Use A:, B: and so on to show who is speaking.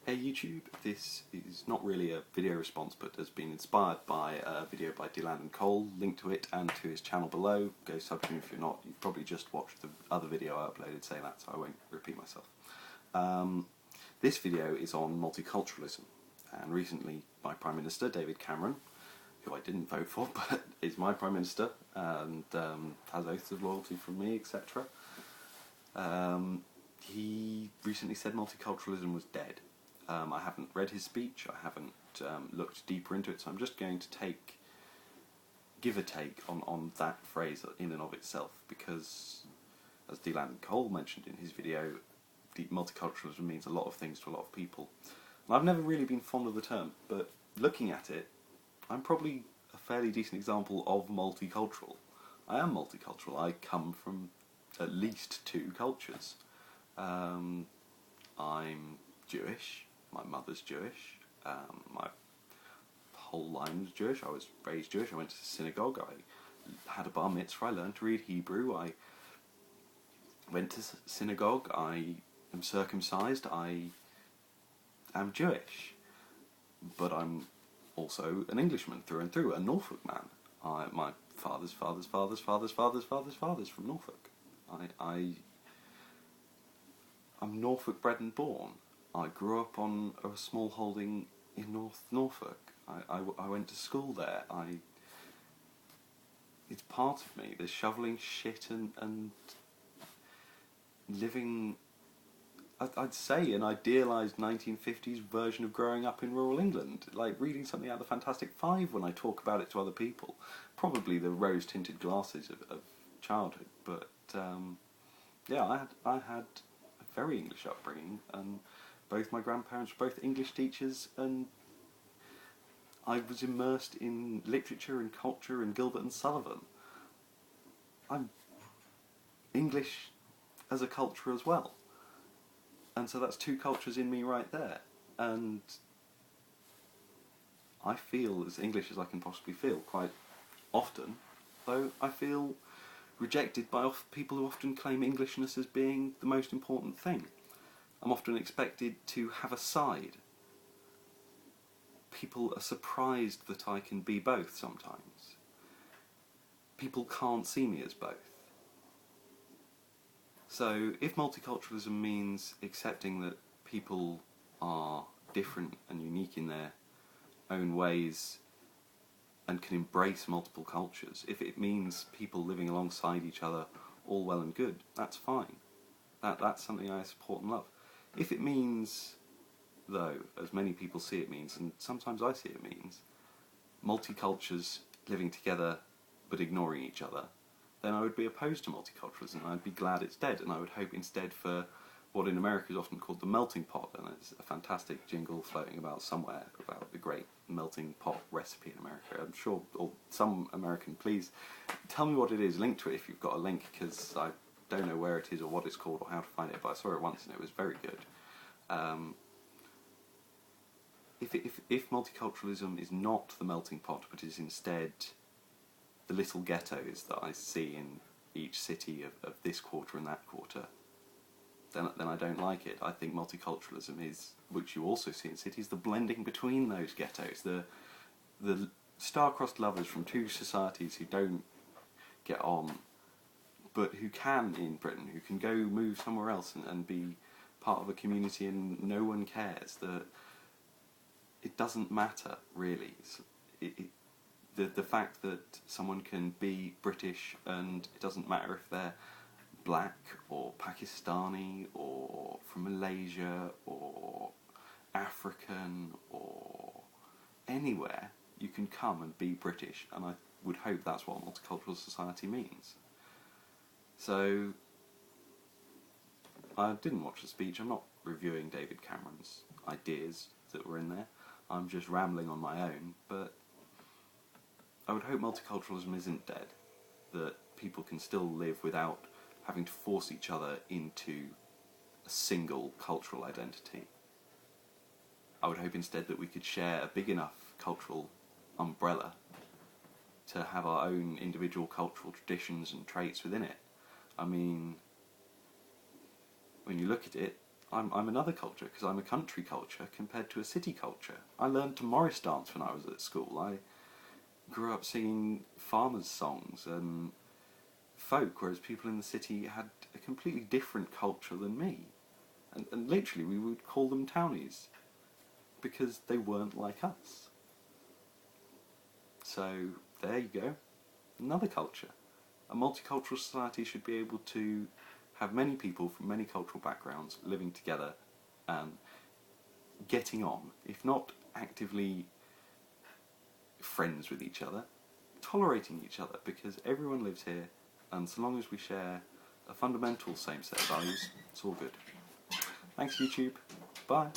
A: Hey YouTube, this is not really a video response but has been inspired by a video by Dylan and Cole. Link to it and to his channel below. Go sub to him if you're not. You've probably just watched the other video I uploaded saying that, so I won't repeat myself. This video is on multiculturalism, and recently my Prime Minister, David Cameron, who I didn't vote for but is my Prime Minister and has oaths of loyalty from me, etc. He recently said multiculturalism was dead. I haven't read his speech, I haven't looked deeper into it, so I'm just going to give a take on that phrase in and of itself, because, as Dylan Cole mentioned in his video, multiculturalism means a lot of things to a lot of people. And I've never really been fond of the term, but looking at it, I'm probably a fairly decent example of multicultural. I am multicultural, I come from at least two cultures. I'm Jewish. My mother's Jewish, my whole line was Jewish, I was raised Jewish, I went to synagogue, I had a bar mitzvah, I learned to read Hebrew, I went to synagogue, I am circumcised, I am Jewish, but I'm also an Englishman through and through, a Norfolk man. My father's from Norfolk. I'm Norfolk bred and born. I grew up on a small holding in North Norfolk. I went to school there. It's part of me. There's shoveling shit and living, I'd say, an idealised 1950s version of growing up in rural England. Like reading something out of the Fantastic Five when I talk about it to other people. Probably the rose-tinted glasses of childhood. But yeah, I had a very English upbringing, and both my grandparents were both English teachers, and I was immersed in literature and culture and Gilbert and Sullivan. I'm English as a culture as well. And so that's two cultures in me right there. And I feel as English as I can possibly feel quite often, though I feel rejected by people who often claim Englishness as being the most important thing. I'm often expected to have a side. People are surprised that I can be both sometimes. People can't see me as both. So if multiculturalism means accepting that people are different and unique in their own ways and can embrace multiple cultures, if it means people living alongside each other, all well and good, that's fine. That's something I support and love. If it means, though, as many people see it means, and sometimes I see it means, multicultures living together but ignoring each other, then I would be opposed to multiculturalism, and I'd be glad it's dead, and I would hope instead for what in America is often called the melting pot, and there's a fantastic jingle floating about somewhere about the great melting pot recipe in America. I'm sure, or some American, please tell me what it is, link to it if you've got a link, because I don't know where it is or what it's called or how to find it, but I saw it once and it was very good. If multiculturalism is not the melting pot but is instead the little ghettos that I see in each city of this quarter and that quarter, then I don't like it. I think multiculturalism is, which you also see in cities, the blending between those ghettos, the star-crossed lovers from two societies who don't get on, but who can in Britain, who can go move somewhere else and be part of a community and no one cares. It doesn't matter, really. The fact that someone can be British and it doesn't matter if they're black or Pakistani or from Malaysia or African or anywhere, you can come and be British, and I would hope that's what multicultural society means. So, I didn't watch the speech. I'm not reviewing David Cameron's ideas that were in there. I'm just rambling on my own, but I would hope multiculturalism isn't dead, that people can still live without having to force each other into a single cultural identity. I would hope instead that we could share a big enough cultural umbrella to have our own individual cultural traditions and traits within it. I mean, when you look at it, I'm another culture because I'm a country culture compared to a city culture. I learned to Morris dance when I was at school. I grew up singing farmers' songs and folk, whereas people in the city had a completely different culture than me. And literally, we would call them townies because they weren't like us. So, there you go. Another culture. A multicultural society should be able to have many people from many cultural backgrounds living together and getting on, if not actively friends with each other, tolerating each other, because everyone lives here, and so long as we share a fundamental same set of values, it's all good. Thanks, YouTube. Bye.